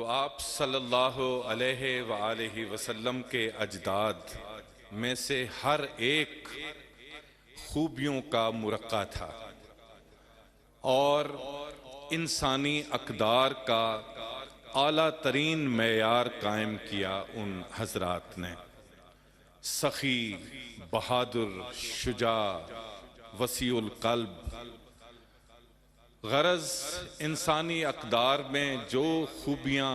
تو آپ صلی اللہ علیہ وآلہ وسلم کے اجداد میں سے ہر ایک خوبیوں کا مرقع تھا اور انسانی اقدار کا اعلیٰ ترین معیار قائم کیا ان حضرات نے۔ سخی، بہادر، شجاع، وسیع القلب۔ غرض انسانی اقدار میں جو خوبیاں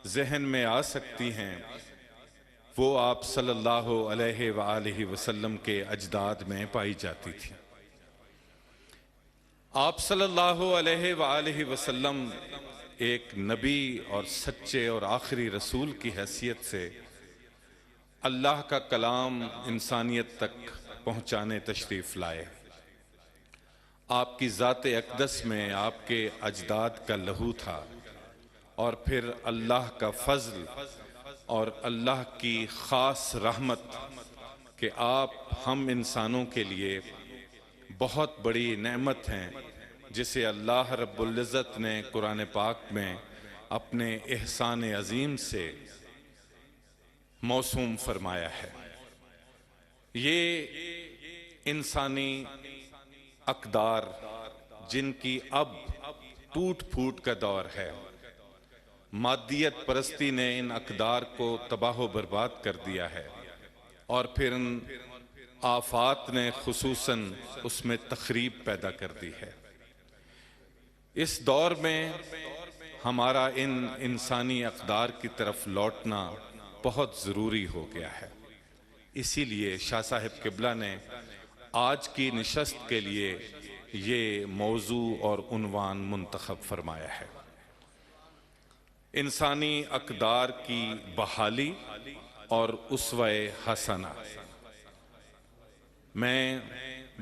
ذہن میں آ سکتی ہیں وہ آپ صلی اللہ علیہ وآلہ وسلم کے اجداد میں پائی جاتی تھی۔ آپ صلی اللہ علیہ وآلہ وسلم ایک نبی اور سچے اور آخری رسول کی حیثیت سے اللہ کا کلام انسانیت تک پہنچانے تشریف لائے۔ آپ کی ذات اقدس میں آپ کے اجداد کا لہو تھا اور پھر اللہ کا فضل اور اللہ کی خاص رحمت کہ آپ ہم انسانوں کے لیے بہت بڑی نعمت ہیں جسے اللہ رب العزت نے قرآن پاک میں اپنے احسان عظیم سے موسوم فرمایا ہے۔ یہ انسانی اقدار جن کی اب ٹوٹ پھوٹ کا دور ہے، مادیت پرستی نے ان اقدار کو تباہ و برباد کر دیا ہے اور پھر ان آفات نے خصوصاً اس میں تخریب پیدا کر دی ہے۔ اس دور میں ہمارا ان انسانی اقدار کی طرف لوٹنا بہت ضروری ہو گیا ہے۔ اسی لیے شاہ صاحب قبلہ نے آج کی نشست کے لیے یہ موضوع اور عنوان منتخب فرمایا ہے۔ انسانی اقدار کی بحالی اور اسوہ حسنہ۔ میں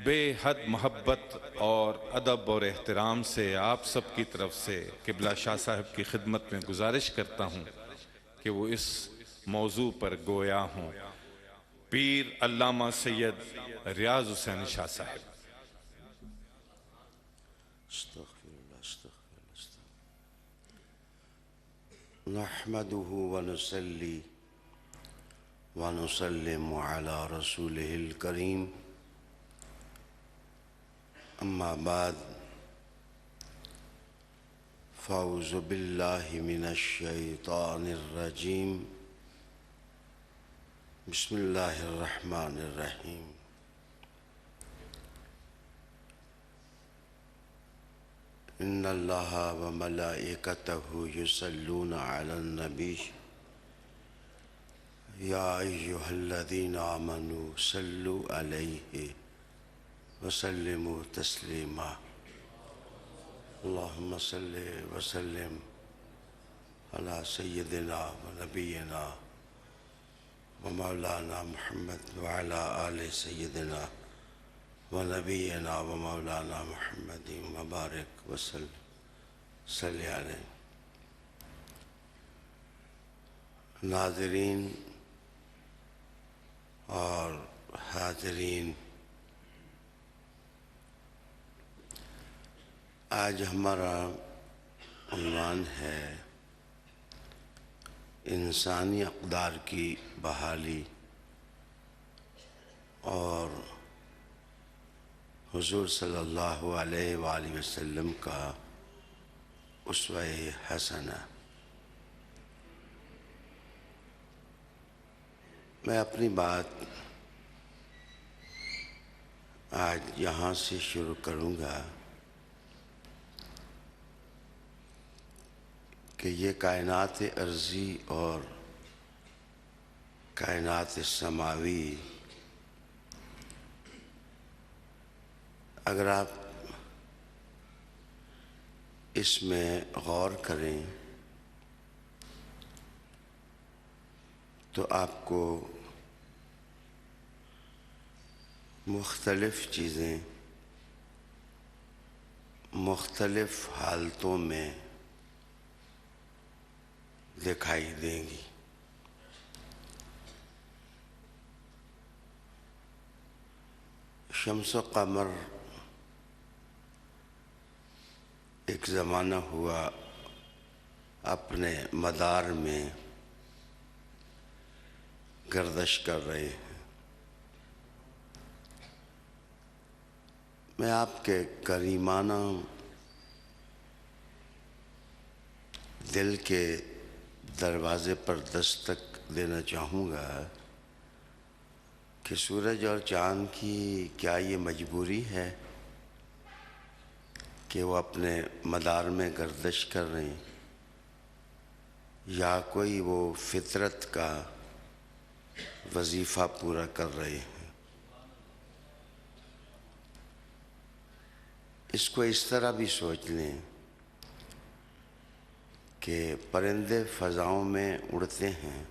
بے حد محبت اور ادب اور احترام سے آپ سب کی طرف سے قبلہ شاہ صاحب کی خدمت میں گزارش کرتا ہوں کہ وہ اس موضوع پر گویا ہوں۔ پیر علامہ سید ریاض حسین شاہ صاحب۔ نحمده ونصلي ونسلم على رسوله الكريم أما بعد فأعوذ بالله من الشيطان الرجيم بسم الله الرحمن الرحيم إن الله وملائكته يصلون على النبي يا أيها الذين آمنوا صلوا عليه وسلموا تسليما اللهم صل وسلم على سيدنا ونبينا ومولانا محمد وعلى آل سيدنا ونبينا ومولانا محمد وبارك وسلم صلی علیہ۔ ناظرین اور حاضرین، آج ہمارا عنوان ہے انسانی اقدار کی بحالی اور حضور صلی اللہ علیہ وآلہ وسلم کا اسوہ حسنہ۔ میں اپنی بات آج یہاں سے شروع کروں گا کہ یہ کائنات ارضی اور کائنات سماوی اگر آپ اس میں غور کریں تو آپ کو مختلف چیزیں مختلف حالتوں میں دکھائی دیں گی۔ شمس و قمر ایک زمانہ ہوا اپنے مدار میں گردش کر رہے ہیں۔ میں آپ کے کریمانہ دل کے دروازے پر دستک دینا چاہوں گا کہ سورج اور چاند کی کیا یہ مجبوری ہے کہ وہ اپنے مدار میں گردش کر رہے ہیں، یا کوئی وہ فطرت کا وظیفہ پورا کر رہے ہیں؟ اس کو اس طرح بھی سوچ لیں کہ پرندے فضاؤں میں اڑتے ہیں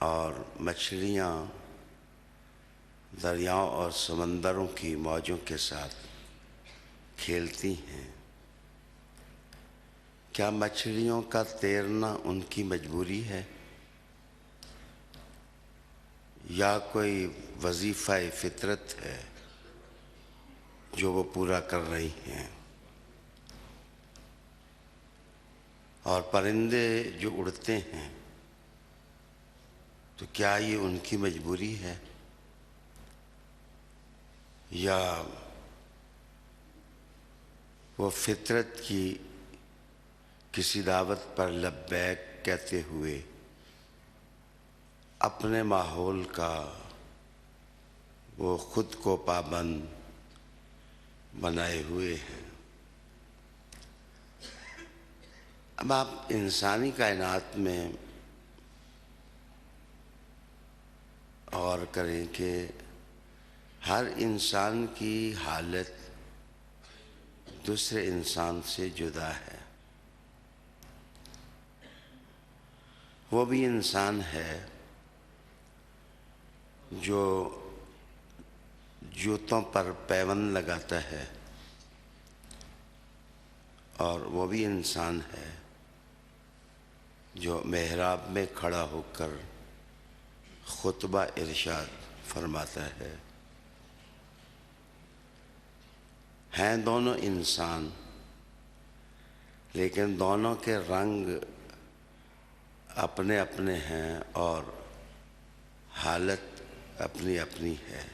اور مچھلیاں دریاؤں اور سمندروں کی موجوں کے ساتھ کھیلتی ہیں۔ کیا مچھلیوں کا تیرنا ان کی مجبوری ہے یا کوئی وظیفہ فطرت ہے جو وہ پورا کر رہی ہیں؟ اور پرندے جو اڑتے ہیں تو کیا یہ ان کی مجبوری ہے یا وہ فطرت کی کسی دعوت پر لبیک کہتے ہوئے اپنے ماحول کا وہ خود کو پابند بنائے ہوئے ہیں؟ اب آپ انسانی کائنات میں غور کریں کہ ہر انسان کی حالت دوسرے انسان سے جدا ہے۔ وہ بھی انسان ہے جو جوتوں پر پیوند لگاتا ہے، اور وہ بھی انسان ہے جو محراب میں کھڑا ہو کر خطبہ ارشاد فرماتا ہے۔ ہیں دونوں انسان، لیکن دونوں کے رنگ اپنے اپنے ہیں اور حالت اپنی اپنی ہے۔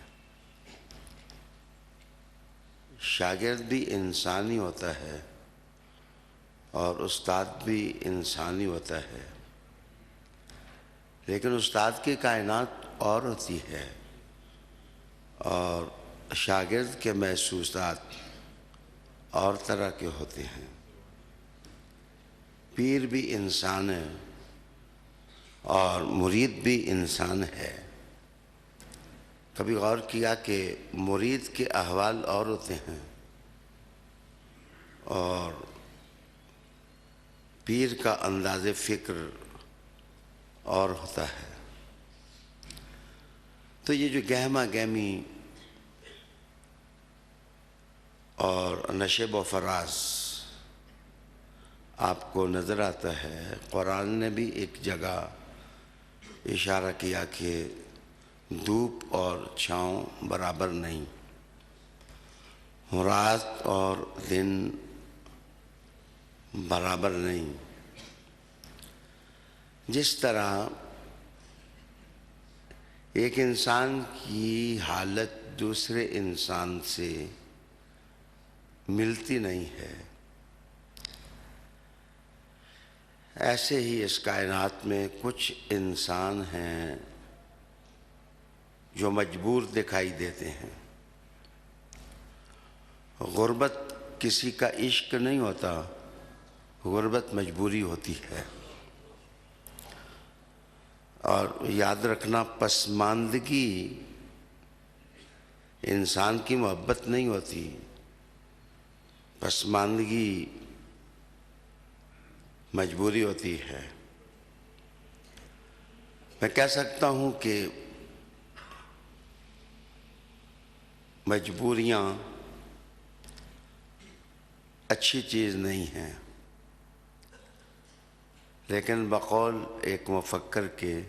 شاگرد بھی انسانی ہوتا ہے اور استاد بھی انسانی ہوتا ہے، لیکن استاد کی کائنات اور ہوتی ہے اور شاگرد کے محسوسات اور طرح کے ہوتے ہیں۔ پیر بھی انسان ہے اور مرید بھی انسان ہے۔ کبھی غور کیا کہ مرید کے احوال اور ہوتے ہیں اور پیر کا انداز فکر اور ہوتا ہے؟ تو یہ جو گہما گہمی اور نشیب و فراز آپ کو نظر آتا ہے، قرآن نے بھی ایک جگہ اشارہ کیا کہ دھوپ اور چھاؤں برابر نہیں، رات اور دن برابر نہیں۔ جس طرح ایک انسان کی حالت دوسرے انسان سے ملتی نہیں ہے، ایسے ہی اس کائنات میں کچھ انسان ہیں جو مجبور دکھائی دیتے ہیں۔ غربت کسی کا عشق نہیں ہوتا، غربت مجبوری ہوتی ہے۔ اور یاد رکھنا، پسماندگی انسان کی محبت نہیں ہوتی، پسماندگی مجبوری ہوتی ہے۔ میں کہہ سکتا ہوں کہ مجبوریاں اچھی چیز نہیں ہیں، لیکن بقول ایک مفکر کے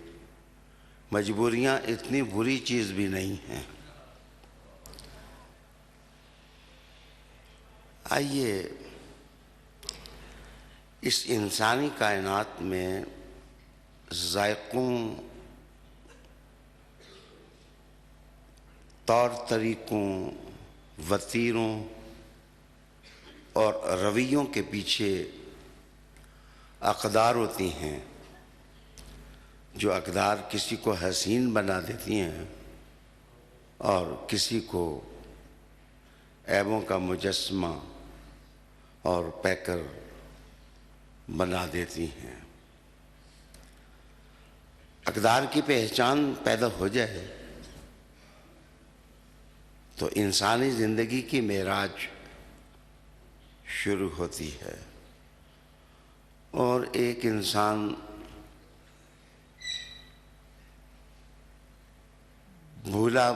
مجبوریاں اتنی بری چیز بھی نہیں ہیں۔ آئیے اس انسانی کائنات میں ذائقوں، طور طریقوں، وتیروں اور رویوں کے پیچھے اقدار ہوتی ہیں، جو اقدار کسی کو حسین بنا دیتی ہیں اور کسی کو عیبوں کا مجسمہ اور پیکر بنا دیتی ہیں۔ اقدار کی پہچان پیدا ہو جائے تو انسانی زندگی کی معراج شروع ہوتی ہے، اور ایک انسان بھولا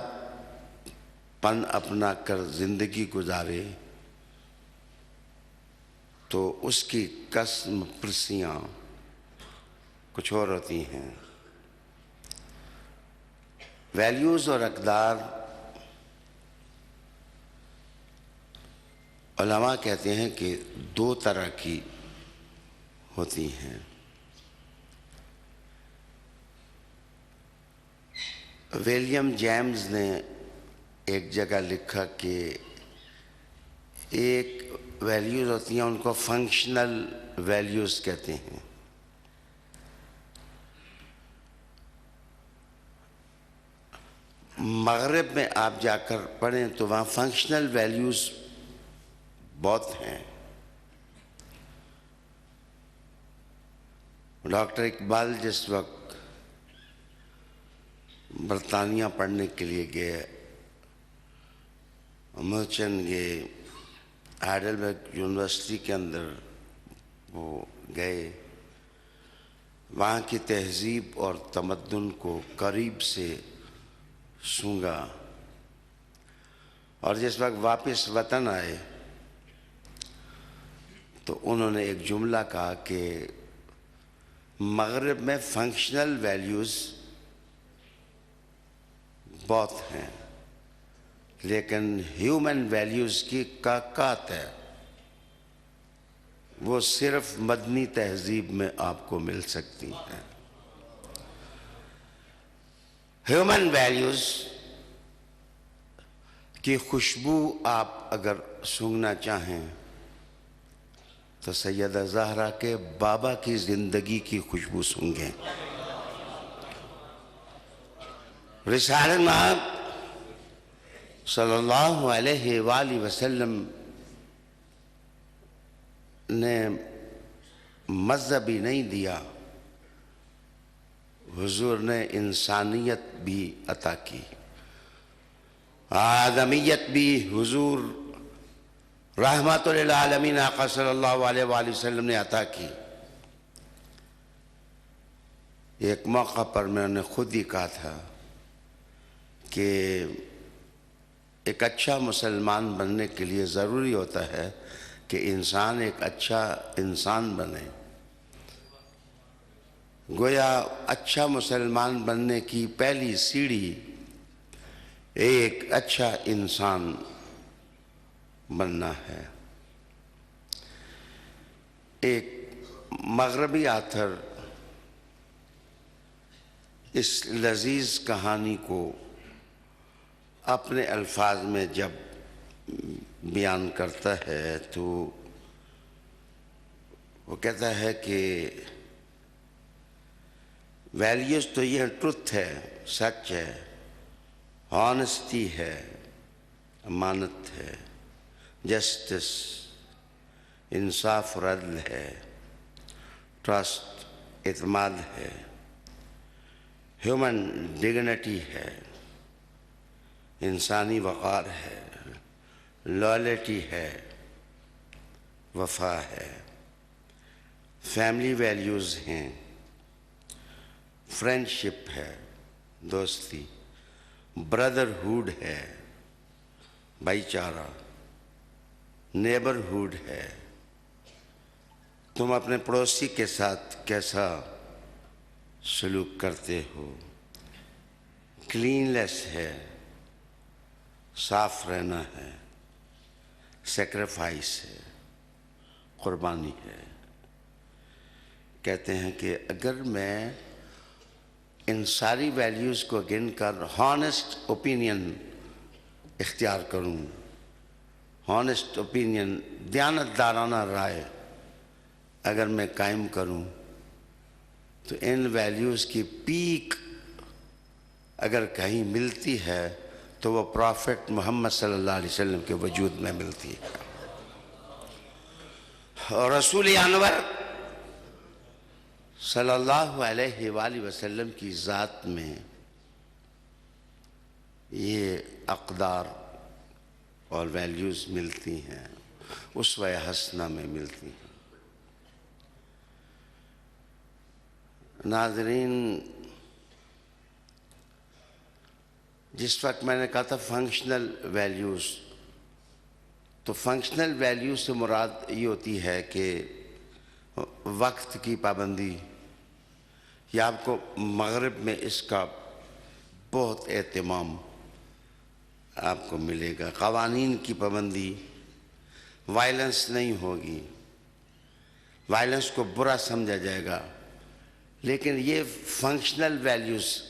پن اپنا کر زندگی گزارے تو اس کی قسم پرسیاں کچھ اور ہوتی ہیں۔ ویلیوز اور اقدار، علماء کہتے ہیں کہ دو طرح کی ہوتی ہیں۔ ولیم جیمز نے ایک جگہ لکھا کہ ایک ویلیوز ہوتی ہیں، ان کو فنکشنل ویلیوز کہتے ہیں۔ مغرب میں آپ جا کر پڑھیں تو وہاں فنکشنل ویلیوز بہت ہیں۔ ڈاکٹر اقبال جس وقت برطانیہ پڑھنے کے لیے گئے، مرچن گئے، ہائیڈلبرگ یونیورسٹی کے اندر وہ گئے، وہاں کی تہذیب اور تمدن کو قریب سے سونگا، اور جس وقت واپس وطن آئے تو انہوں نے ایک جملہ کہا کہ مغرب میں فنکشنل ویلیوز بہت ہیں، لیکن ہیومن ویلیوز کی کاکات ہے، وہ صرف مدنی تہذیب میں آپ کو مل سکتی ہیں۔ ہیومن ویلیوز کی خوشبو آپ اگر سونگھنا چاہیں تو سیدہ زہرا کے بابا کی زندگی کی خوشبو سونگھیں۔ رسالہ مآب صلی اللہ علیہ وآلہ وسلم نے مذہب بھی نہیں دیا، حضور نے انسانیت بھی عطا کی، آدمیت بھی حضور رحمت للعالمین آقا صلی اللہ علیہ وآلہ وسلم نے عطا کی۔ ایک موقع پر میں نے خود ہی کہا تھا کہ ایک اچھا مسلمان بننے کے لیے ضروری ہوتا ہے کہ انسان ایک اچھا انسان بنے۔ گویا اچھا مسلمان بننے کی پہلی سیڑھی ایک اچھا انسان بننا ہے۔ ایک مغربی آتھر اس لذیذ کہانی کو اپنے الفاظ میں جب بیان کرتا ہے تو وہ کہتا ہے کہ ویلیوز تو یہ ٹروتھ ہے، سچ ہے، آنیسٹی ہے، امانت ہے، جسٹس، انصاف اور عدل ہے، ٹرسٹ، اعتماد ہے، ہیومن ڈگنیٹی ہے، انسانی وقار ہے، لائلٹی ہے، وفا ہے، فیملی ویلیوز ہیں، فرینڈشپ ہے، دوستی، برادرہوڈ ہے، بھائی چارہ، نیبرہوڈ ہے، تم اپنے پڑوسی کے ساتھ کیسا سلوک کرتے ہو، کلینلیس ہے، صاف رہنا ہے، سیکریفائس ہے، قربانی ہے، کہتے ہیں کہ اگر میں ان ساری ویلیوز کو گن کر ہانسٹ اوپینین اختیار کروں، ہانسٹ اوپینین، دیانتدارانہ رائے اگر میں قائم کروں، تو ان ویلیوز کی پیک اگر کہیں ملتی ہے تو وہ پرافٹ محمد صلی اللہ علیہ وسلم کے وجود میں ملتی ہے. اور رسول انور صلی اللہ علیہ وآلہ وسلم کی ذات میں یہ اقدار اور ویلیوز ملتی ہیں، اسوہ حسنہ میں ملتی ہیں. ناظرین، جس وقت میں نے کہا تھا فنکشنل ویلیوز، تو فنکشنل ویلیوز سے مراد یہ ہوتی ہے کہ وقت کی پابندی، یا آپ کو مغرب میں اس کا بہت اہتمام آپ کو ملے گا. قوانین کی پابندی، وائلنس نہیں ہوگی، وائلنس کو برا سمجھا جائے گا، لیکن یہ فنکشنل ویلیوز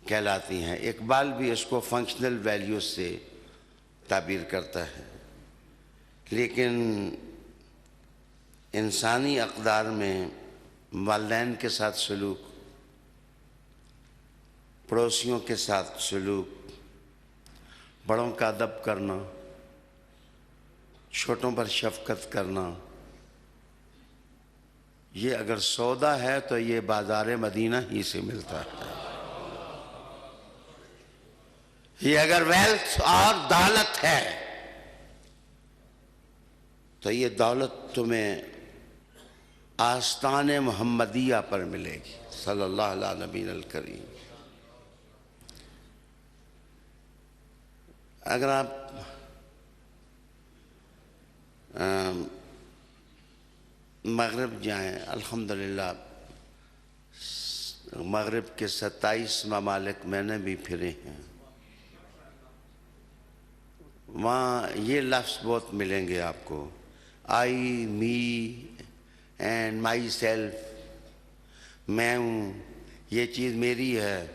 کہلاتی ہیں. اقبال بھی اس کو فنکشنل ویلیوز سے تعبیر کرتا ہے. لیکن انسانی اقدار میں والدین کے ساتھ سلوک، پڑوسیوں کے ساتھ سلوک، بڑوں کا ادب کرنا، چھوٹوں پر شفقت کرنا، یہ اگر سودا ہے تو یہ بازار مدینہ ہی سے ملتا ہے. یہ اگر ویلتھ اور دولت ہے تو یہ دولت تمہیں آستان محمدیہ پر ملے گی صلی اللہ علیہ نبی الکریم. اگر آپ مغرب جائیں، الحمدللہ مغرب کے 27 ممالک میں نے بھی پھرے ہیں، وہاں یہ لفظ بہت ملیں گے آپ کو، آئی، می اینڈ مائی سیلف، میں ہوں، یہ چیز میری ہے،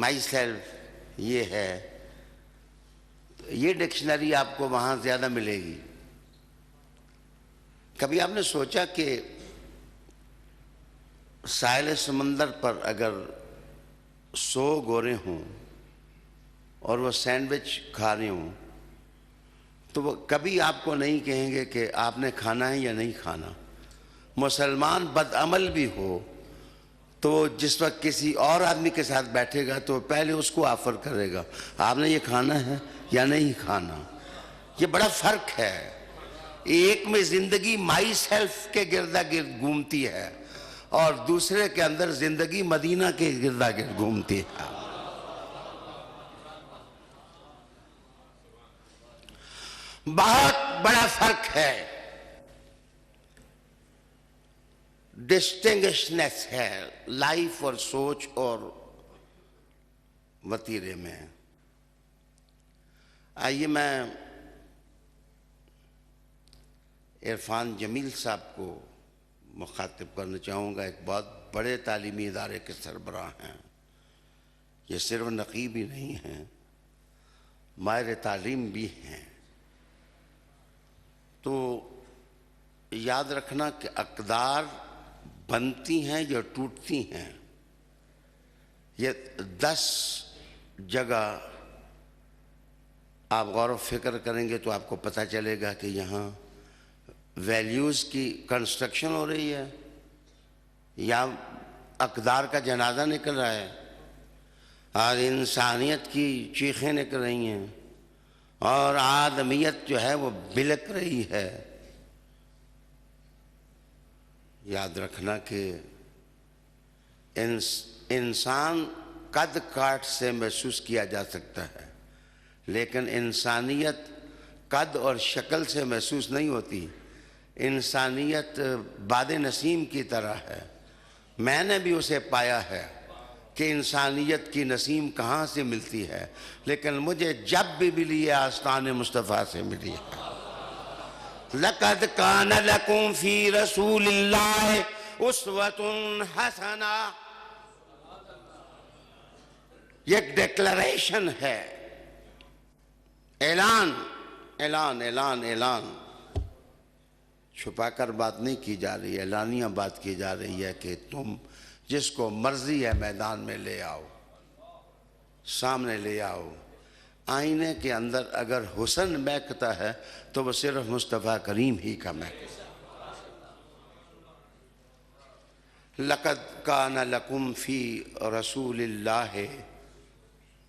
مائی سیلف یہ ہے. یہ ڈکشنری آپ کو وہاں زیادہ ملے گی. کبھی آپ نے سوچا کہ ساحل سمندر پر اگر 100 گورے ہوں اور وہ سینڈوچ کھا رہے ہوں تو وہ کبھی آپ کو نہیں کہیں گے کہ آپ نے کھانا ہے یا نہیں کھانا. مسلمان بدعمل بھی ہو تو جس وقت کسی اور آدمی کے ساتھ بیٹھے گا تو پہلے اس کو آفر کرے گا، آپ نے یہ کھانا ہے یا نہیں کھانا. یہ بڑا فرق ہے. ایک میں زندگی مائی سیلف کے گردا گرد گھومتی ہے اور دوسرے کے اندر زندگی مدینہ کے گردا گرد گھومتی ہے. بہت بڑا فرق ہے، ڈسٹنگشنس ہے لائف اور سوچ اور وتیرے میں. آئیے میں عرفان جمیل صاحب کو مخاطب کرنا چاہوں گا. ایک بہت بڑے تعلیمی ادارے کے سربراہ ہیں. یہ صرف نقیب ہی نہیں ہیں، ماہر تعلیم بھی ہیں. تو یاد رکھنا کہ اقدار بنتی ہیں یا ٹوٹتی ہیں، یہ 10 جگہ آپ غور و فکر کریں گے تو آپ کو پتہ چلے گا کہ یہاں ویلیوز کی کنسٹرکشن ہو رہی ہے یا اقدار کا جنازہ نکل رہا ہے اور انسانیت کی چیخیں نکل رہی ہیں اور آدمیت جو ہے وہ بلک رہی ہے. یاد رکھنا کہ انسان قد کاٹ سے محسوس کیا جا سکتا ہے، لیکن انسانیت قد اور شکل سے محسوس نہیں ہوتی. انسانیت باد نسیم کی طرح ہے. میں نے بھی اسے پایا ہے کہ انسانیت کی نسیم کہاں سے ملتی ہے، لیکن مجھے جب بھی ملی ہے آستان مصطفیٰ سے ملی ہے. لقد کان لکم فی رسول اللہ اسوۃ حسنہ، یہ ایک ڈیکلریشن ہے، اعلان اعلان اعلان اعلان، چھپا کر بات نہیں کی جا رہی، اعلانیہ بات کی جا رہی ہے کہ تم جس کو مرضی ہے میدان میں لے آؤ، سامنے لے آؤ۔ آئینے کے اندر اگر حسن مہکتا ہے تو وہ صرف مصطفیٰ کریم ہی کا مہکتا ہے۔ لقد کان لکم فی رسول اللہ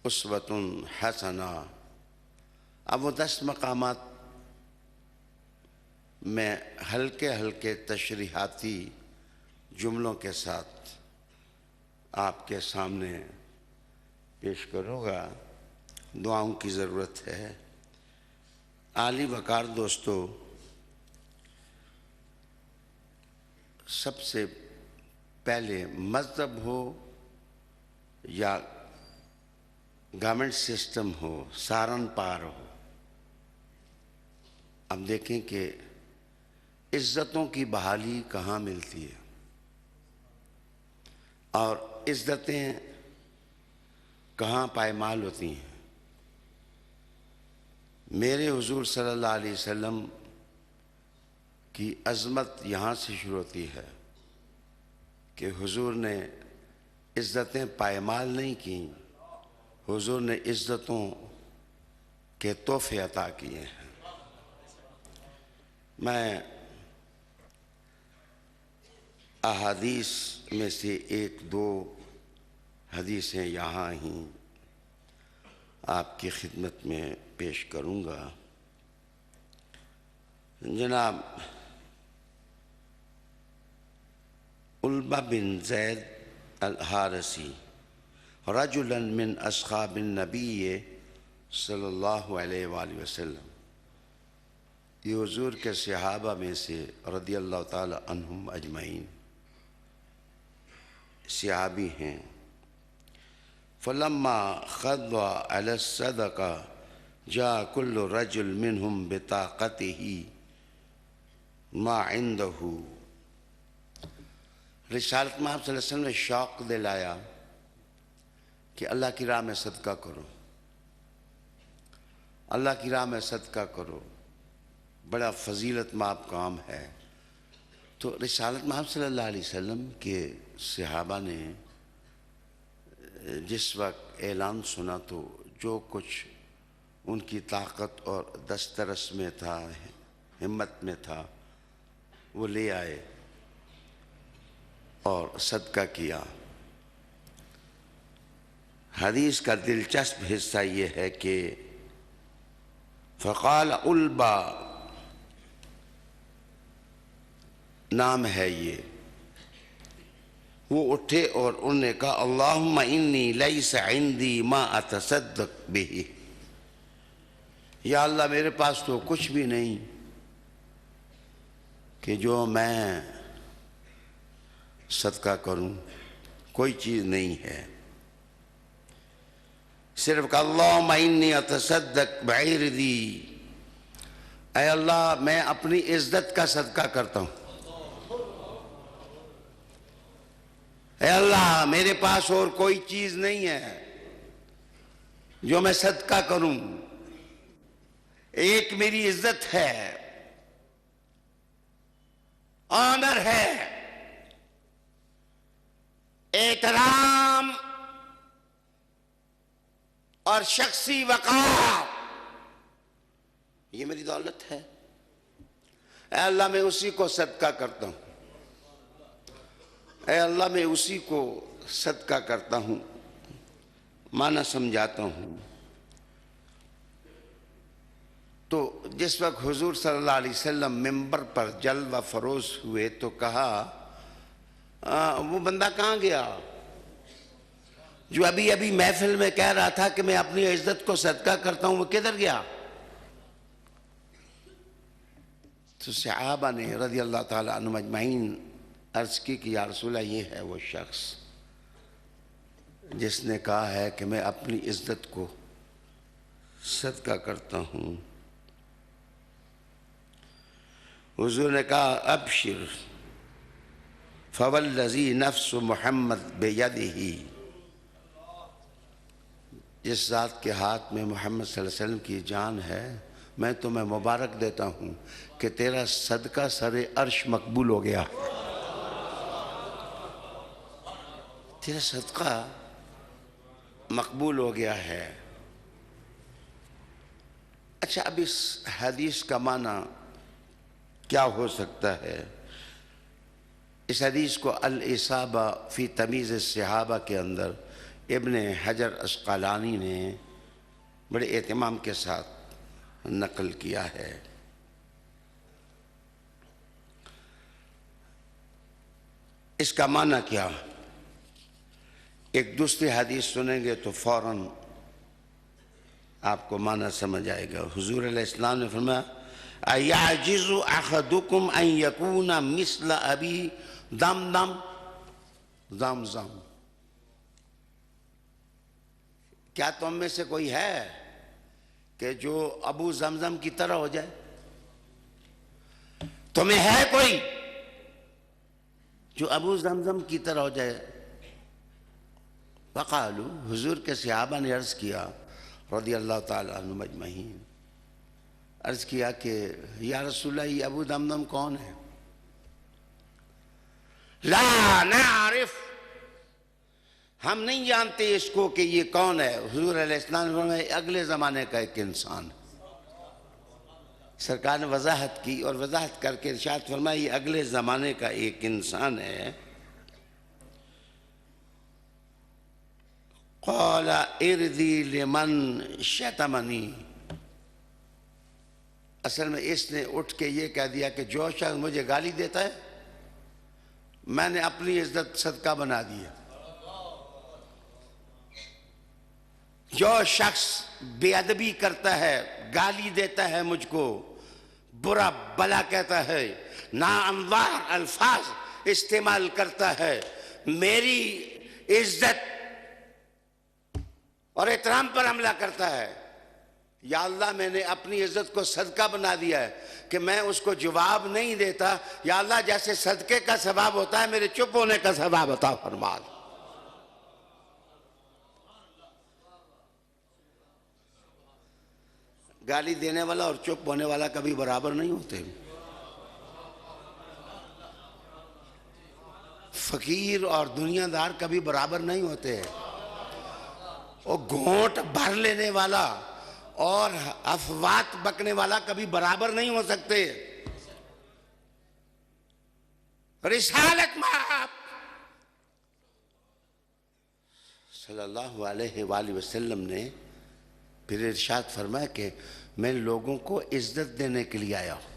اسوۃ حسنہ۔ اب وہ 10 مقامات میں ہلکے ہلکے تشریحاتی جملوں کے ساتھ آپ کے سامنے پیش کروں گا، دعاؤں کی ضرورت ہے۔ عالی وقار دوستو، سب سے پہلے مذہب ہو یا گورنمنٹ سسٹم ہو، سارن پار ہو، اب دیکھیں کہ عزتوں کی بحالی کہاں ملتی ہے، اور عزتیں کہاں پائمال ہوتی ہیں۔ میرے حضور صلی اللہ علیہ وسلم کی عظمت یہاں سے شروع ہوتی ہے کہ حضور نے عزتیں پائمال نہیں کیں، حضور نے عزتوں کے تحفے عطا کیے ہیں۔ میں احادیث میں سے 1-2 حدیثیں یہاں ہی آپ کی خدمت میں پیش کروں گا۔ جناب علبہ بن زید الحارثی رجلا من اصحاب النبی صلی اللہ علیہ وآلہ وسلم، یہ حضور کے صحابہ میں سے رضی اللہ تعالی عنہم اجمعین صحابی ہیں۔ فلما خضع علی الصدقہ جاء كل رجل منهم بطاقته ما عنده۔ رسالت میں آپ صلی اللہ علیہ وسلم نے شوق دلایا کہ اللہ کی راہ میں صدقہ کرو، اللہ کی راہ میں صدقہ کرو، بڑا فضیلت مآب کام ہے۔ تو رسالت میں آپ صلی اللہ علیہ وسلم کے صحابہ نے جس وقت اعلان سنا تو جو کچھ ان کی طاقت اور دسترس میں تھا، ہمت میں تھا، وہ لے آئے اور صدقہ کیا۔ حدیث کا دلچسپ حصہ یہ ہے کہ فقال علبہ نام ہے یہ، وہ اٹھے اور انہوں نے کہا اللہم انی لیس عندی ما اتصدق بہ، یا اللہ میرے پاس تو کچھ بھی نہیں کہ جو میں صدقہ کروں، کوئی چیز نہیں ہے، صرف کہ اللہم انی اتصدق بعرضی، اے اللہ میں اپنی عزت کا صدقہ کرتا ہوں، اے اللہ میرے پاس اور کوئی چیز نہیں ہے جو میں صدقہ کروں۔ ایک میری عزت ہے، آنر ہے، احترام اور شخصی وقار، یہ میری دولت ہے، اے اللہ میں اسی کو صدقہ کرتا ہوں، اے اللہ میں اسی کو صدقہ کرتا ہوں، معنی سمجھاتا ہوں۔ تو جس وقت حضور صلی اللہ علیہ وسلم منبر پر جلوہ فروز ہوئے تو کہا وہ بندہ کہاں گیا جو ابھی ابھی محفل میں کہہ رہا تھا کہ میں اپنی عزت کو صدقہ کرتا ہوں، وہ کدھر گیا؟ تو صحابہ نے رضی اللہ تعالیٰ عنہم اجمعین عرض کی کہ یا رسول اللہ یہ ہے وہ شخص جس نے کہا ہے کہ میں اپنی عزت کو صدقہ کرتا ہوں۔ حضور نے کہا ابشر فوالذی نفس محمد بیدہ، جس ذات کے ہاتھ میں محمد صلی اللہ علیہ وسلم کی جان ہے، میں تمہیں مبارک دیتا ہوں کہ تیرا صدقہ سر عرش مقبول ہو گیا، تیرا صدقہ مقبول ہو گیا ہے۔ اچھا، اب اس حدیث کا معنی کیا ہو سکتا ہے؟ اس حدیث کو الاصابہ فی تمیز الصحابہ کے اندر ابن حجر عسقلانی نے بڑے اہتمام کے ساتھ نقل کیا ہے۔ اس کا معنی کیا؟ ایک دوسری حدیث سنیں گے تو فوراً آپ کو معنی سمجھ آئے گا۔ حضور علیہ السلام نے فرمایا اَيَعْجِزُ أَحَدُكُمْ أَن يَكُونَ مِثْلَ أَبِي دَمْدَمْ زمزم، کیا تم میں سے کوئی ہے کہ جو ابو زمزم کی طرح ہو جائے؟ تمہیں ہے کوئی جو ابو زمزم کی طرح ہو جائے؟ وقالو، حضور کے صحابہ نے عرض کیا رضی اللہ تعالیٰ عنہ مجمعین، عرض کیا کہ یا رسول اللہ، یہ ابو دمدم کون ہے؟ لا نعرف، ہم نہیں جانتے اس کو کہ یہ کون ہے۔ حضور علیہ السلام نے فرمایا اگلے زمانے کا ایک انسان۔ سرکار نے وضاحت کی اور وضاحت کر کے ارشاد فرمایا یہ اگلے زمانے کا ایک انسان ہے۔ قال ارضی لمن شتمنی، اصل میں اس نے اٹھ کے یہ کہہ دیا کہ جو شخص مجھے گالی دیتا ہے میں نے اپنی عزت صدقہ بنا دیا، جو شخص بے ادبی کرتا ہے، گالی دیتا ہے، مجھ کو برا بلا کہتا ہے، ناانوار الفاظ استعمال کرتا ہے، میری عزت اور احترام پر حملہ کرتا ہے، یا اللہ میں نے اپنی عزت کو صدقہ بنا دیا ہے کہ میں اس کو جواب نہیں دیتا، یا اللہ جیسے صدقے کا ثواب ہوتا ہے میرے چپ ہونے کا ثواب عطا فرما۔ گالی دینے والا اور چپ ہونے والا کبھی برابر نہیں ہوتے۔ فقیر اور دنیا دار کبھی برابر نہیں ہوتے۔ اور گھونٹ بھر لینے والا اور افوات بکنے والا کبھی برابر نہیں ہو سکتے۔ رسالت مآب صلی اللہ علیہ وآلہ وسلم نے پھر ارشاد فرمایا کہ میں لوگوں کو عزت دینے کے لیے آیا ہوں،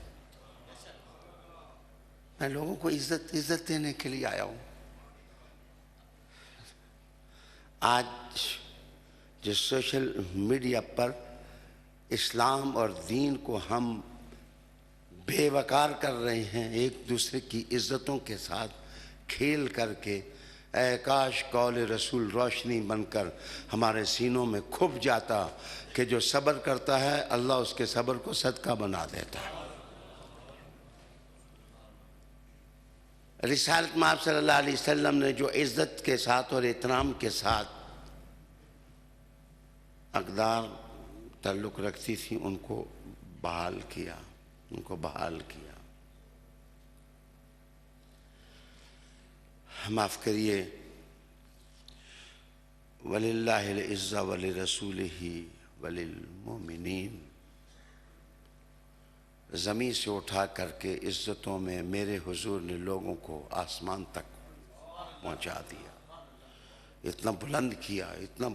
میں لوگوں کو عزت دینے کے لیے آیا ہوں۔ آج جس سوشل میڈیا پر اسلام اور دین کو ہم بے وقار کر رہے ہیں، ایک دوسرے کی عزتوں کے ساتھ کھیل کر کے، اے کاش قول رسول روشنی بن کر ہمارے سینوں میں کھپ جاتا کہ جو صبر کرتا ہے اللہ اس کے صبر کو صدقہ بنا دیتا ہے۔ رسالت مآب صلی اللہ علیہ وسلم نے جو عزت کے ساتھ اور احترام کے ساتھ اقدار تعلق رکھتی تھی ان کو بحال کیا، معاف کریے۔ وَلِلَّهِ الْعِزَّةُ وَلِرَسُولِهِ وَلِلْمُؤْمِنِينَ، زمین سے اٹھا کر کے عزتوں میں میرے حضور نے لوگوں کو آسمان تک پہنچا دیا، اتنا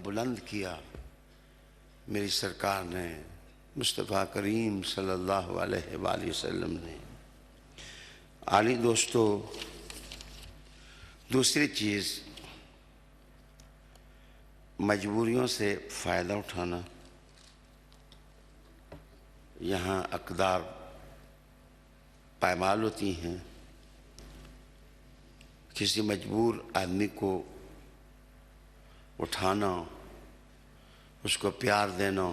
بلند کیا میری سرکار نے، مصطفیٰ کریم صلی اللہ علیہ وآلہ وسلم نے۔ عالی دوستو، دوسری چیز مجبوریوں سے فائدہ اٹھانا۔ یہاں اقدار پائمال ہوتی ہیں، کسی مجبور آدمی کو اٹھانا، اس کو پیار دینا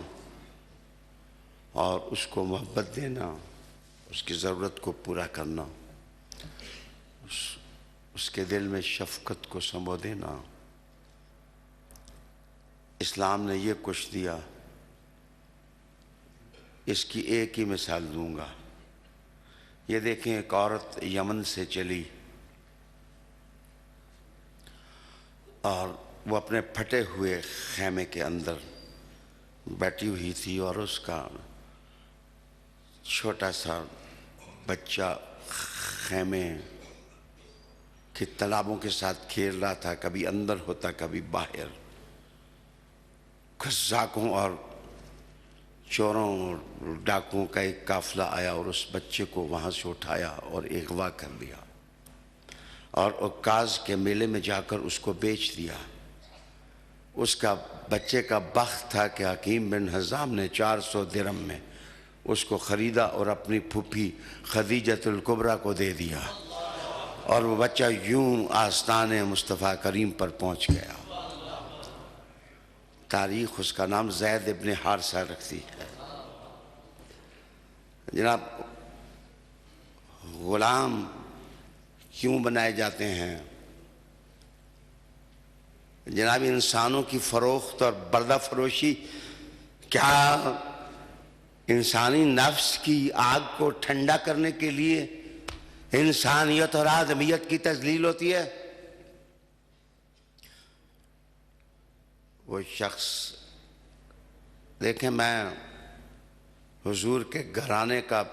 اور اس کو محبت دینا، اس کی ضرورت کو پورا کرنا، اس کے دل میں شفقت کو سمو دینا، اسلام نے یہ کچھ دیا۔ اس کی ایک ہی مثال دوں گا۔ یہ دیکھیں، ایک عورت یمن سے چلی اور وہ اپنے پھٹے ہوئے خیمے کے اندر بیٹھی ہوئی تھی، اور اس کا چھوٹا سا بچہ خیمے کے تالابوں کے ساتھ کھیل رہا تھا، کبھی اندر ہوتا کبھی باہر۔ قزاقوں اور چوروں اور ڈاکوؤں کا ایک قافلہ آیا اور اس بچے کو وہاں سے اٹھایا اور اغوا کر لیا، اور عکاظ کے میلے میں جا کر اس کو بیچ دیا۔ اس کا بچے کا بخت تھا کہ حکیم بن حزام نے 400 درہم میں اس کو خریدا اور اپنی پھوپھی خدیجۃ الکبریٰ کو دے دیا، اور وہ بچہ یوں آستان مصطفیٰ کریم پر پہنچ گیا۔ تاریخ اس کا نام زید ابن حارثہ رکھتی ہے۔ جناب، غلام کیوں بنائے جاتے ہیں؟ جناب، انسانوں کی فروخت اور بردہ فروشی کیا انسانی نفس کی آگ کو ٹھنڈا کرنے کے لیے انسانیت اور آدمیت کی تذلیل ہوتی ہے؟ وہ شخص، دیکھیں، میں حضور کے گھرانے کا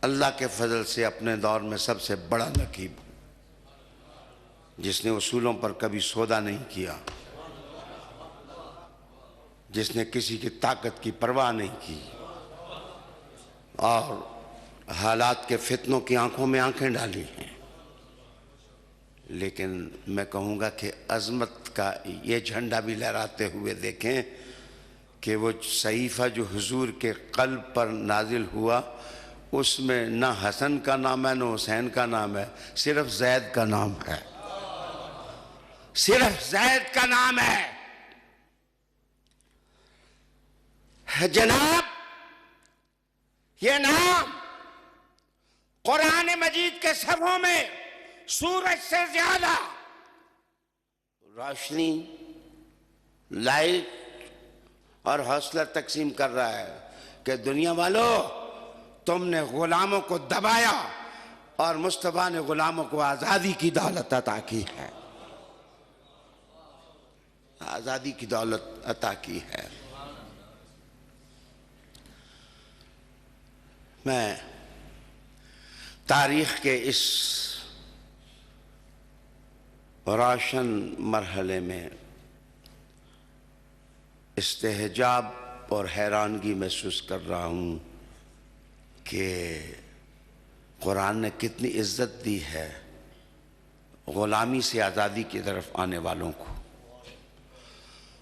اللہ کے فضل سے اپنے دور میں سب سے بڑا نقیب ہوں، جس نے اصولوں پر کبھی سودا نہیں کیا، جس نے کسی کی طاقت کی پرواہ نہیں کی، اور حالات کے فتنوں کی آنکھوں میں آنکھیں ڈالی ہیں۔ لیکن میں کہوں گا کہ عظمت کا یہ جھنڈا بھی لہراتے ہوئے دیکھیں کہ وہ صحیفہ جو حضور کے قلب پر نازل ہوا، اس میں نہ حسن کا نام ہے نہ حسین کا نام ہے، صرف زید کا نام ہے، صرف زید کا نام ہے۔ جناب، یہ نام قرآن مجید کے صفحوں میں سورج سے زیادہ روشنی، لائٹ اور حوصلہ تقسیم کر رہا ہے کہ دنیا والو، تم نے غلاموں کو دبایا اور مصطفیٰ نے غلاموں کو آزادی کی دولت عطا کی ہے، آزادی کی دولت عطا کی ہے۔ میں تاریخ کے اس روشن مرحلے میں استحجاب اور حیرانگی محسوس کر رہا ہوں کہ قرآن نے کتنی عزت دی ہے غلامی سے آزادی کی طرف آنے والوں کو،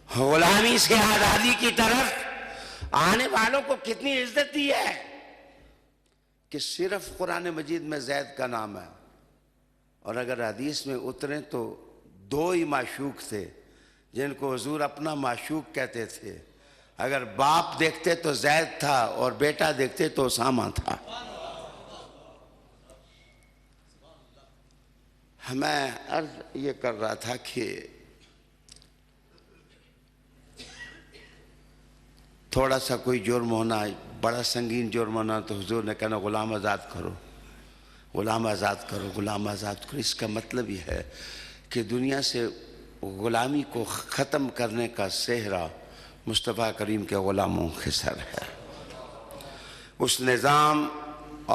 غلامی سے آزادی کی طرف آنے والوں کو کتنی عزت دی ہے کہ صرف قرآن مجید میں زید کا نام ہے، اور اگر حدیث میں اتریں تو دو ہی معشوق تھے جن کو حضور اپنا معشوق کہتے تھے۔ اگر باپ دیکھتے تو زید تھا اور بیٹا دیکھتے تو اسامہ تھا۔ میں عرض یہ کر رہا تھا کہ تھوڑا سا کوئی جرم ہونا، بڑا سنگین جرم ہونا، تو حضور نے کہنا غلام آزاد کرو، غلام آزاد کرو، غلام آزاد کرو۔ اس کا مطلب یہ ہے کہ دنیا سے غلامی کو ختم کرنے کا سہرا مصطفیٰ کریم کے غلاموں کے سر ہے۔ اس نظام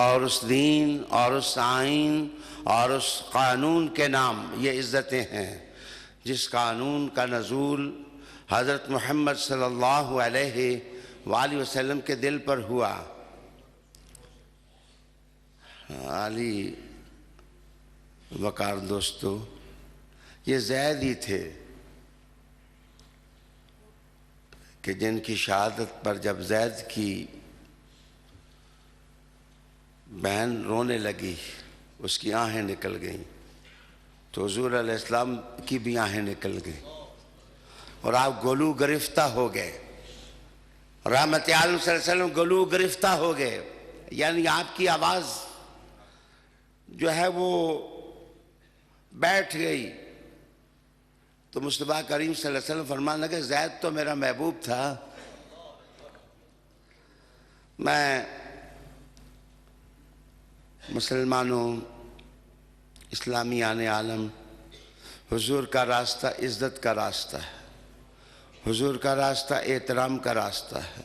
اور اس دین اور اس آئین اور اس قانون کے نام یہ عزتیں ہیں جس قانون کا نزول حضرت محمد صلی اللہ علیہ وآلہ وسلم کے دل پر ہوا۔ علی وقار دوستو، یہ زید ہی تھے کہ جن کی شہادت پر جب زید کی بہن رونے لگی، اس کی آہیں نکل گئیں، تو حضور علیہ السلام کی بھی آہیں نکل گئیں اور آپ گلو گرفتہ ہو گئے، رحمت عالم صلی اللہ علیہ وسلم گلو گرفتہ ہو گئے۔ یعنی آپ کی آواز جو ہے وہ بیٹھ گئی تو مصطفیٰ کریم صلی اللہ علیہ وسلم فرمانے لگے زید تو میرا محبوب تھا. میں مسلمانوں، اسلامیان عالم، حضور کا راستہ عزت کا راستہ ہے، حضور کا راستہ احترام کا راستہ ہے،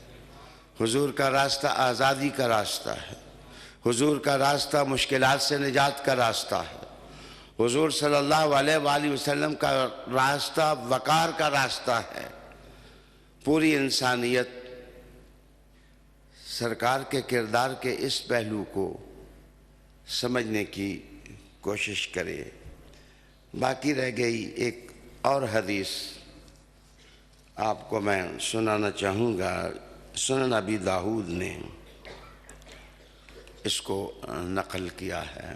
حضور کا راستہ آزادی کا راستہ ہے، حضور کا راستہ مشکلات سے نجات کا راستہ ہے، حضور صلی اللہ علیہ وآلہ وسلم کا راستہ وقار کا راستہ ہے. پوری انسانیت سرکار کے کردار کے اس پہلو کو سمجھنے کی کوشش کرے. باقی رہ گئی ایک اور حدیث آپ کو میں سنانا چاہوں گا. سنن ابی داؤد نے اس کو نقل کیا ہے.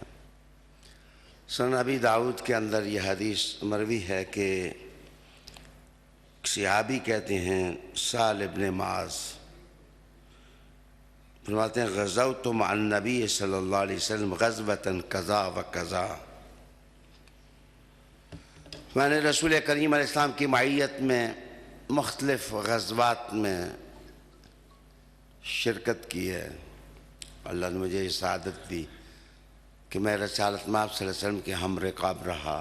سنن ابی داؤد کے اندر یہ حدیث مروی ہے کہ صحابی کہتے ہیں سال ابن معاذ فرماتے ہیں غزوت مع النبی صلی اللہ علیہ وسلم غزوة کذا و کذا. میں نے رسول کریم علیہ السلام کی معیت میں مختلف غزوات میں شرکت کی ہے. اللہ نے مجھے یہ سعادت دی کہ میں رسالت مآب صلی اللہ علیہ وسلم کے ہم رکاب رہا،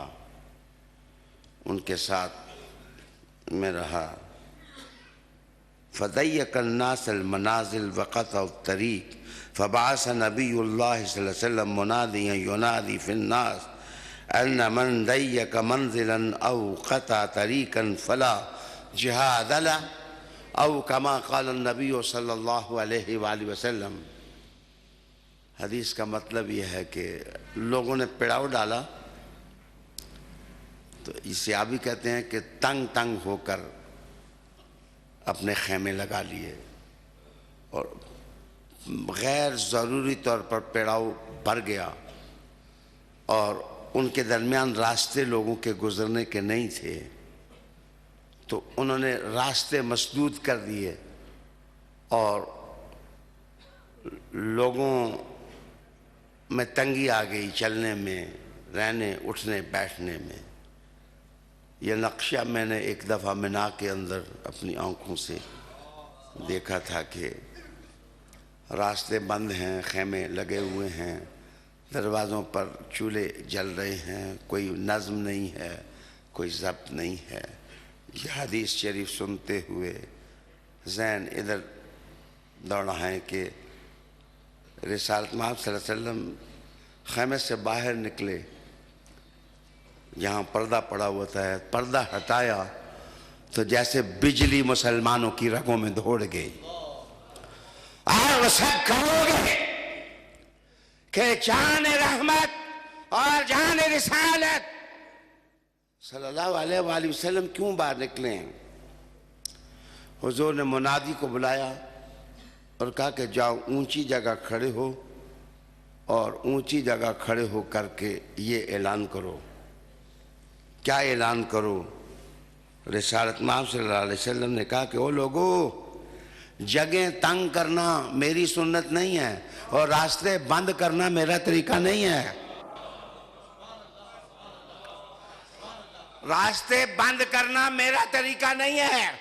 ان کے ساتھ میں رہا. فضيق الناس المنازل وقطعوا الطريق فبعث نبي الله صلى الله عليه وسلم مناديا ينادي في الناس أن من ضيق منزلا أو قطع طريقا فلا جهاد له أو كما قال النبي صلى الله عليه وآله وسلم. حدیث کا مطلب یہ ہے کہ لوگوں نے پڑاؤ ڈالا تو صحابی کہتے ہیں کہ تنگ تنگ ہو کر اپنے خیمے لگا لیے اور غیر ضروری طور پر پیڑاؤ بھر گیا اور ان کے درمیان راستے لوگوں کے گزرنے کے نہیں تھے تو انہوں نے راستے مسدود کر دیے اور لوگوں میں تنگی آ گئی چلنے میں، رہنے اٹھنے بیٹھنے میں. یہ نقشہ میں نے ایک دفعہ منا کے اندر اپنی آنکھوں سے دیکھا تھا کہ راستے بند ہیں، خیمے لگے ہوئے ہیں، دروازوں پر چولہے جل رہے ہیں، کوئی نظم نہیں ہے، کوئی ضبط نہیں ہے. یہ حدیث شریف سنتے ہوئے ذہن ادھر دوڑا ہے کہ رسالت مآب صلی اللہ علیہ وسلم خیمے سے باہر نکلے جہاں پردہ پڑا ہوا تھا، پردہ ہٹایا تو جیسے بجلی مسلمانوں کی رگوں میں دوڑ گئی. اور وہ سب کہو گے کہ جان رحمت اور جان رسالت صلی اللہ علیہ وآلہ وسلم کیوں باہر نکلے ہیں. حضور نے منادی کو بلایا اور کہا کہ جاؤ اونچی جگہ کھڑے ہو اور اونچی جگہ کھڑے ہو کر کے یہ اعلان کرو. کیا اعلان کرو؟ رسالت مآب صلی اللہ علیہ وسلم نے کہا کہ او لوگو، جگہیں تنگ کرنا میری سنت نہیں ہے اور راستے بند کرنا میرا طریقہ نہیں ہے. راستے بند کرنا میرا طریقہ نہیں ہے.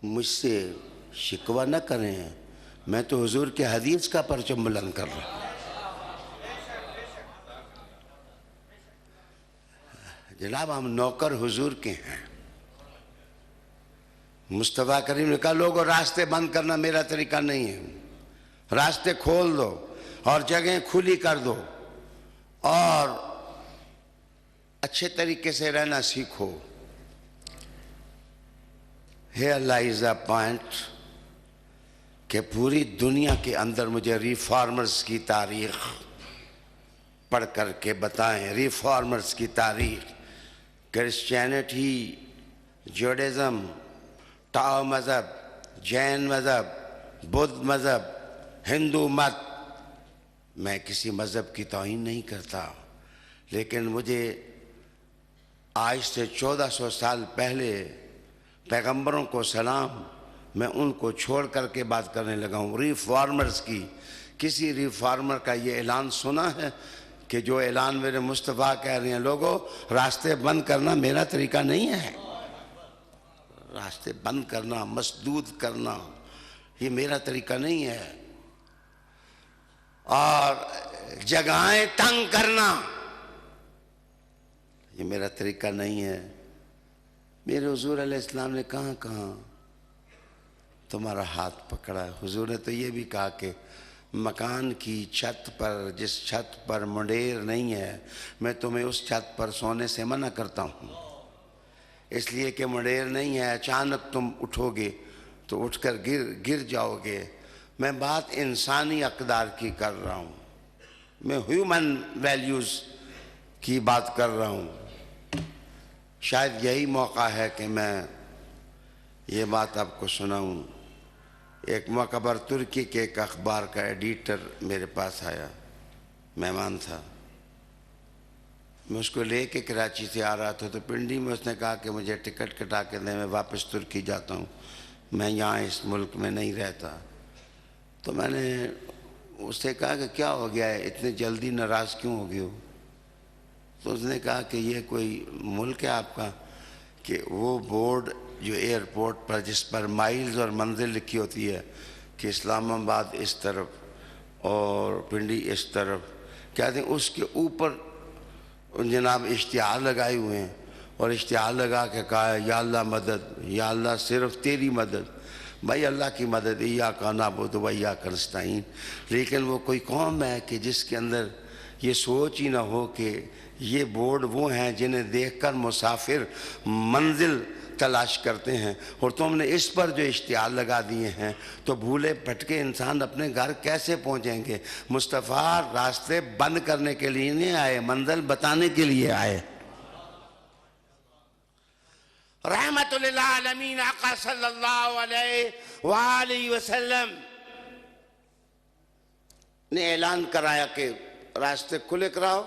مجھ سے شکوہ نہ کریں، میں تو حضور کے حدیث کا پرچم بلند کر رہا ہوں. جناب ہم نوکر حضور کے ہیں. مصطفیٰ کریم نے کہا لوگوں راستے بند کرنا میرا طریقہ نہیں ہے، راستے کھول دو اور جگہیں کھلی کر دو اور اچھے طریقے سے رہنا سیکھو. Here lies a point کہ پوری دنیا کے اندر مجھے ریفارمرز کی تاریخ پڑھ کر کے بتائیں. ریفارمرز کی تاریخ، کرسچینٹی، جوڈازم، ٹاؤ مذہب، جین مذہب، بدھ مذہب، ہندو مت. میں کسی مذہب کی توہین نہیں کرتا، لیکن مجھے آج سے 1400 سال پہلے پیغمبروں کو سلام میں ان کو چھوڑ کر کے بات کرنے لگا ہوں، ریفارمرز کی۔ کسی ریفارمر کا یہ اعلان سنا ہے کہ جو اعلان میرے مصطفیٰ کہہ رہے ہیں لوگوں راستے بند کرنا میرا طریقہ نہیں ہے، راستے بند کرنا، مسدود کرنا، یہ میرا طریقہ نہیں ہے، اور جگہیں تنگ کرنا یہ میرا طریقہ نہیں ہے۔ میرے حضور علیہ السلام نے کہاں کہاں تمہارا ہاتھ پکڑا ہے؟ حضور نے تو یہ بھی کہا کہ مکان کی چھت پر، جس چھت پر منڈیر نہیں ہے، میں تمہیں اس چھت پر سونے سے منع کرتا ہوں، اس لیے کہ منڈیر نہیں ہے، اچانک تم اٹھو گے تو اٹھ کر گر جاؤ گے۔ میں بات انسانی اقدار کی کر رہا ہوں، میں ہیومن ویلیوز کی بات کر رہا ہوں۔ شاید یہی موقع ہے کہ میں یہ بات آپ کو سناؤں۔ ایک موقع پر ترکی کے ایک اخبار کا ایڈیٹر میرے پاس آیا، مہمان تھا، میں اس کو لے کے کراچی سے آ رہا تھا، تو پنڈی میں اس نے کہا کہ مجھے ٹکٹ کٹا کے دیں، میں واپس ترکی جاتا ہوں، میں یہاں اس ملک میں نہیں رہتا۔ تو میں نے اس سے کہا کہ کیا ہو گیا ہے، اتنے جلدی ناراض کیوں ہو گئے ہو؟ تو اس نے کہا کہ یہ کوئی ملک ہے آپ کا کہ وہ بورڈ جو ایئرپورٹ پر جس پر مائلز اور منزل لکھی ہوتی ہے کہ اسلام آباد اس طرف اور پنڈی اس طرف، کہتے ہیں اس کے اوپر جناب اشتہار لگائے ہوئے ہیں، اور اشتہار لگا کے کہا ہے یا اللہ مدد، یا اللہ صرف تیری مدد۔ بھائی اللہ کی مدد ایاک نعبد و ایاک نستعین، لیکن وہ کوئی قوم ہے کہ جس کے اندر یہ سوچ ہی نہ ہو کہ یہ بورڈ وہ ہیں جنہیں دیکھ کر مسافر منزل تلاش کرتے ہیں، اور تم نے اس پر جو اشتہار لگا دیے ہیں تو بھولے بھٹکے انسان اپنے گھر کیسے پہنچیں گے؟ مصطفیٰ راستے بند کرنے کے لیے نہیں آئے، منزل بتانے کے لیے آئے۔ رحمت للعالمین آقا صلی اللہ علیہ وآلہ وسلم نے اعلان کرایا کہ راستے کھلے کراؤ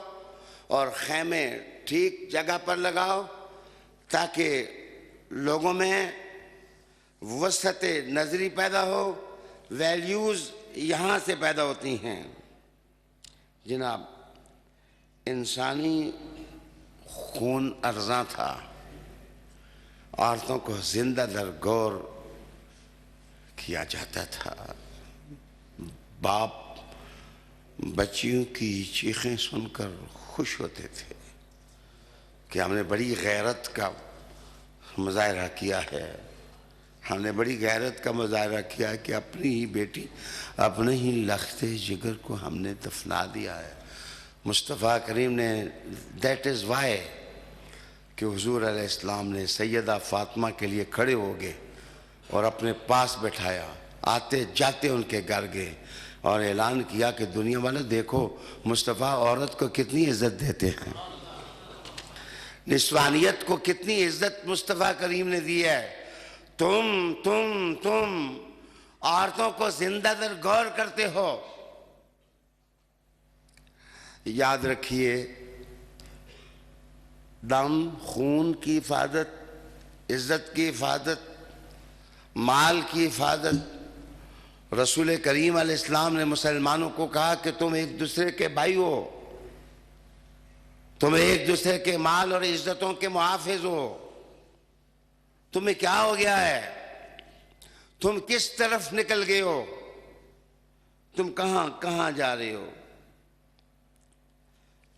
اور خیمے ٹھیک جگہ پر لگاؤ تاکہ لوگوں میں وسعت نظری پیدا ہو، ویلیوز یہاں سے پیدا ہوتی ہیں۔ جناب انسانی خون ارزاں تھا، عورتوں کو زندہ در گور کیا جاتا تھا، باپ بچیوں کی چیخیں سن کر خوش ہوتے تھے کہ ہم نے بڑی غیرت کا مظاہرہ کیا ہے، ہم نے بڑی غیرت کا مظاہرہ کیا ہے کہ اپنی ہی بیٹی، اپنے ہی لخت جگر کو ہم نے دفنا دیا ہے۔ مصطفیٰ کریم نے دیٹ از وائی کہ حضور علیہ السلام نے سیدہ فاطمہ کے لیے کھڑے ہو گئے اور اپنے پاس بٹھایا، آتے جاتے ان کے گھر گئے اور اعلان کیا کہ دنیا والے دیکھو مصطفیٰ عورت کو کتنی عزت دیتے ہیں، نسوانیت کو کتنی عزت مصطفیٰ کریم نے دی ہے۔ تم عورتوں کو زندہ در غور کرتے ہو۔ یاد رکھیے دم، خون کی حفاظت، عزت کی حفاظت، مال کی حفاظت، رسول کریم علیہ السلام نے مسلمانوں کو کہا کہ تم ایک دوسرے کے بھائی ہو، تم ایک دوسرے کے مال اور عزتوں کے محافظ ہو۔ تمہیں کیا ہو گیا ہے؟ تم کس طرف نکل گئے ہو؟ تم کہاں جا رہے ہو؟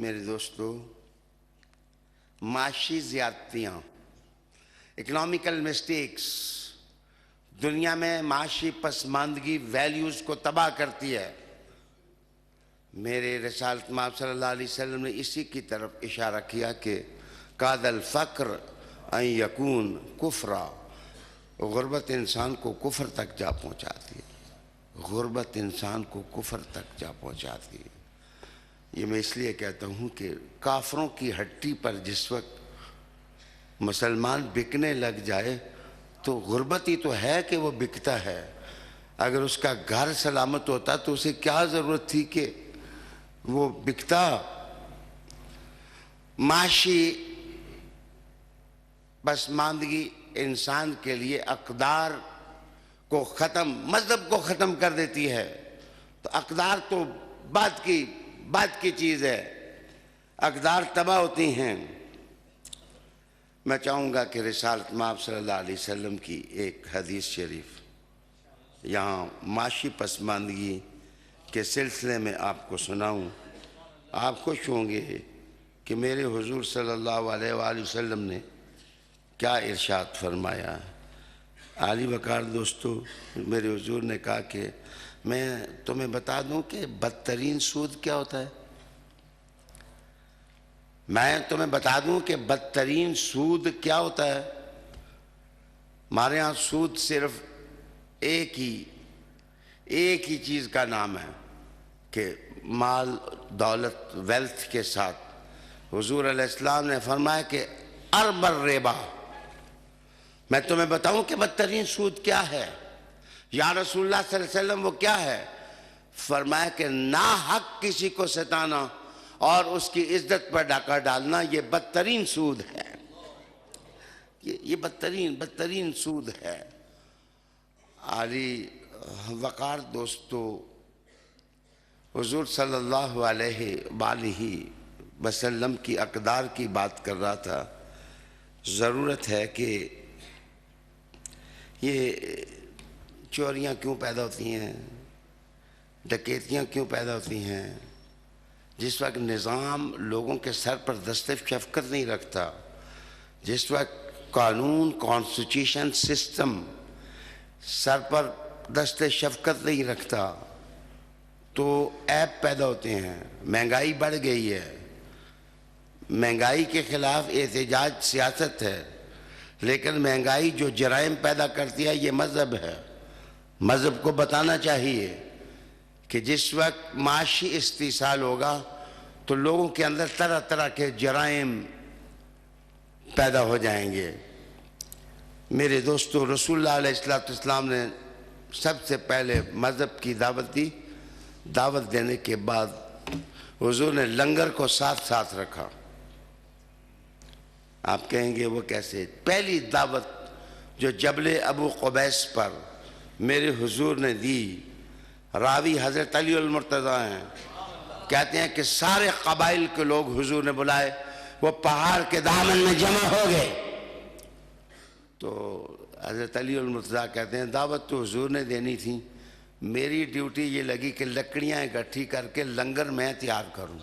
میرے دوستو، معاشی زیادتیاں، اکنامیکل مسٹیکس دنیا میں معاشی پسماندگی ویلیوز کو تباہ کرتی ہے۔ میرے رسالت مآب صلی اللہ علیہ وسلم نے اسی کی طرف اشارہ کیا کہ کاد الفقر ان یکون کفرا، غربت انسان کو کفر تک جا پہنچاتی ہے، غربت انسان کو کفر تک جا پہنچاتی ہے۔ یہ میں اس لیے کہتا ہوں کہ کافروں کی ہٹی پر جس وقت مسلمان بکنے لگ جائے تو غربت ہی تو ہے کہ وہ بکتا ہے۔ اگر اس کا گھر سلامت ہوتا تو اسے کیا ضرورت تھی کہ وہ بکتا؟ معاشی پسماندگی انسان کے لیے اقدار کو ختم، مذہب کو ختم کر دیتی ہے، تو اقدار تو بعد کی چیز ہے، اقدار تباہ ہوتی ہیں۔ میں چاہوں گا کہ رسالت مآب صلی اللہ علیہ وسلم کی ایک حدیث شریف یہاں معاشی پسماندگی کے سلسلے میں آپ کو سناؤں۔ آپ خوش ہوں گے کہ میرے حضور صلی اللہ علیہ وآلہ وسلم نے کیا ارشاد فرمایا۔ عالی وقار دوستو، میرے حضور نے کہا کہ میں تمہیں بتا دوں کہ بدترین سود کیا ہوتا ہے؟ میں تمہیں بتا دوں کہ بدترین سود کیا ہوتا ہے؟ ہمارے ہاں سود صرف ایک ہی چیز کا نام ہے کہ مال دولت ویلتھ کے ساتھ حضور علیہ السلام نے فرمایا کہ ارب الربا۔ میں تمہیں بتاؤں کہ بدترین سود کیا ہے؟ یا رسول اللہ صلی اللہ علیہ وسلم وہ کیا ہے؟ فرمایا کہ ناحق کسی کو ستانا اور اس کی عزت پر ڈاکہ ڈالنا، یہ بدترین سود ہے، یہ بدترین سود ہے۔ عالی وقار دوستو، حضور صلی اللہ علیہ وآلہ وسلم کی اقدار کی بات کر رہا تھا۔ ضرورت ہے کہ یہ چوریاں کیوں پیدا ہوتی ہیں، ڈکیتیاں کیوں پیدا ہوتی ہیں؟ جس وقت نظام لوگوں کے سر پر دست شفقت نہیں رکھتا، جس وقت قانون کانسٹیٹیوشن سسٹم سر پر دست شفقت نہیں رکھتا تو عیب پیدا ہوتے ہیں۔ مہنگائی بڑھ گئی ہے، مہنگائی کے خلاف احتجاج سیاست ہے، لیکن مہنگائی جو جرائم پیدا کرتی ہے یہ مذہب ہے۔ مذہب کو بتانا چاہیے کہ جس وقت معاشی استحصال ہوگا تو لوگوں کے اندر طرح طرح کے جرائم پیدا ہو جائیں گے۔ میرے دوستو، رسول اللہ علیہ السلام نے سب سے پہلے مذہب کی دعوت دی۔ دعوت دینے کے بعد حضور نے لنگر کو ساتھ رکھا۔ آپ کہیں گے وہ کیسے؟ پہلی دعوت جو جبل ابو قبیس پر میرے حضور نے دی، راوی حضرت علی المرتضیٰ ہیں، کہتے ہیں کہ سارے قبائل کے لوگ حضور نے بلائے، وہ پہاڑ کے دامن میں جمع ہو گئے۔ تو حضرت علی المرتضیٰ کہتے ہیں دعوت تو حضور نے دینی تھی، میری ڈیوٹی یہ لگی کہ لکڑیاں اکٹھی کر کے لنگر میں تیار کروں۔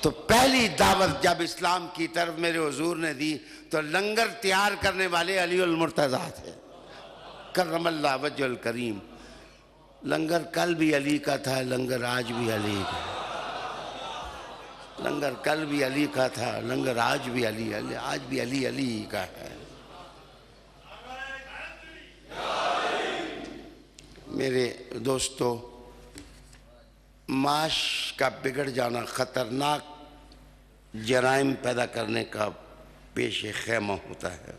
تو پہلی دعوت جب اسلام کی طرف میرے حضور نے دی تو لنگر تیار کرنے والے علی المرتضیٰ تھے، کرم اللہ وجہ الکریم۔ لنگر کل بھی علی کا تھا، لنگر آج بھی علی کا، لنگر کل بھی علی کا تھا، لنگر آج بھی علی کا ہے۔ میرے دوستو، معاش کا بگڑ جانا خطرناک جرائم پیدا کرنے کا پیش خیمہ ہوتا ہے۔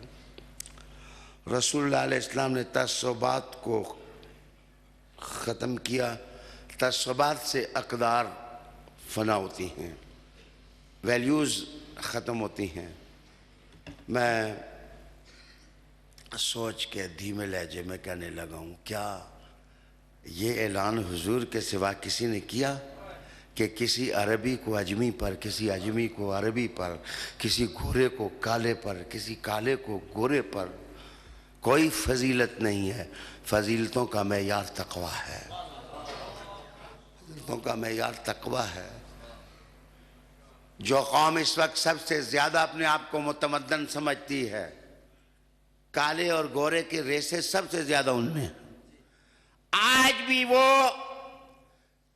رسول اللہ علیہ السلام نے تعصبات کو ختم کیا۔ تعصبات سے اقدار فنا ہوتی ہیں، ویلیوز ختم ہوتی ہیں۔ میں سوچ کے دھیمے لہجے میں کہنے لگا ہوں، کیا یہ اعلان حضور کے سوا کسی نے کیا کہ کسی عربی کو اجمی پر، کسی اجمی کو عربی پر، کسی گورے کو کالے پر، کسی کالے کو گورے پر؟ کوئی فضیلت نہیں ہے، فضیلتوں کا معیار تقویٰ ہے، فضیلتوں کا معیار تقویٰ ہے۔ جو قوم اس وقت سب سے زیادہ اپنے آپ کو متمدن سمجھتی ہے، کالے اور گورے کی ریسیں سب سے زیادہ ان میں ہیں۔ آج بھی وہ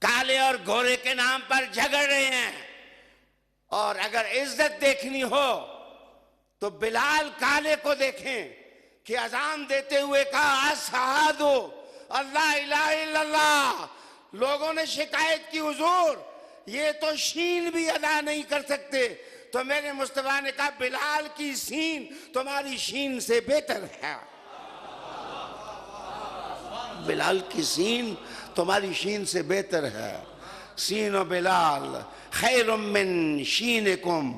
کالے اور گورے کے نام پر جھگڑ رہے ہیں، اور اگر عزت دیکھنی ہو تو بلال کالے کو دیکھیں کہ اذان دیتے ہوئے کہا اشہدو اللہ الہ الا اللہ۔ لوگوں نے شکایت کی حضور یہ تو شین بھی ادا نہیں کر سکتے، تو میرے مصطفیٰ نے کہا بلال کی سین تمہاری شین سے بہتر ہے، بلال کی سین تمہاری شین سے بہتر ہے۔ سین و بلال خیر من شینکم،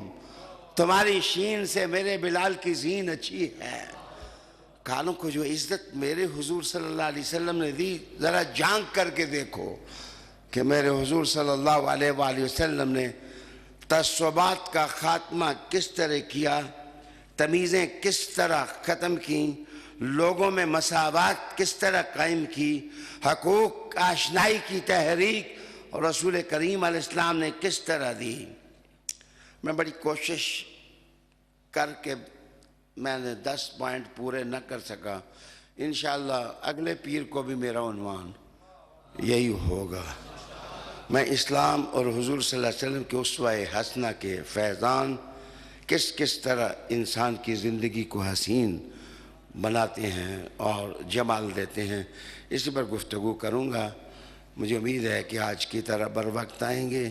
تمہاری شین سے میرے بلال کی سین اچھی ہے۔ کانوں کو جو عزت میرے حضور صلی اللہ علیہ وسلم نے دی، ذرا جھانک کر کے دیکھو کہ میرے حضور صلی اللہ علیہ وآلہ وسلم نے تعصبات کا خاتمہ کس طرح کیا، تمیزیں کس طرح ختم کی، لوگوں میں مساوات کس طرح قائم کی، حقوق آشنائی کی تحریک اور رسول کریم علیہ السلام نے کس طرح دی۔ میں بڑی کوشش کر کے میں نے 10 پوائنٹ پورے نہ کر سکا، انشاءاللہ اگلے پیر کو بھی میرا عنوان یہی ہوگا۔ میں اسلام اور حضور صلی اللہ علیہ وسلم کے اسوہ حسنہ کے فیضان کس طرح انسان کی زندگی کو حسین بناتے ہیں اور جمال دیتے ہیں، اسی پر گفتگو کروں گا۔ مجھے امید ہے کہ آج کی طرح بر وقت آئیں گے۔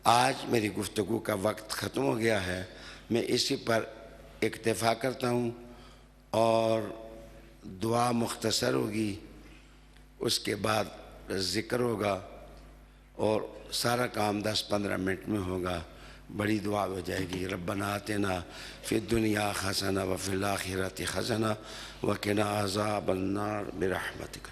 آج میری گفتگو کا وقت ختم ہو گیا ہے، میں اسی پر اکتفا کرتا ہوں اور دعا مختصر ہوگی، اس کے بعد ذکر ہوگا اور سارا کام 10-15 منٹ میں ہوگا، بڑی دعا ہو جائے گی۔ ربنا آتنا فی الدنیا حسنہ وفی الآخرۃ حسنہ وقنا عذاب النار برحمتک۔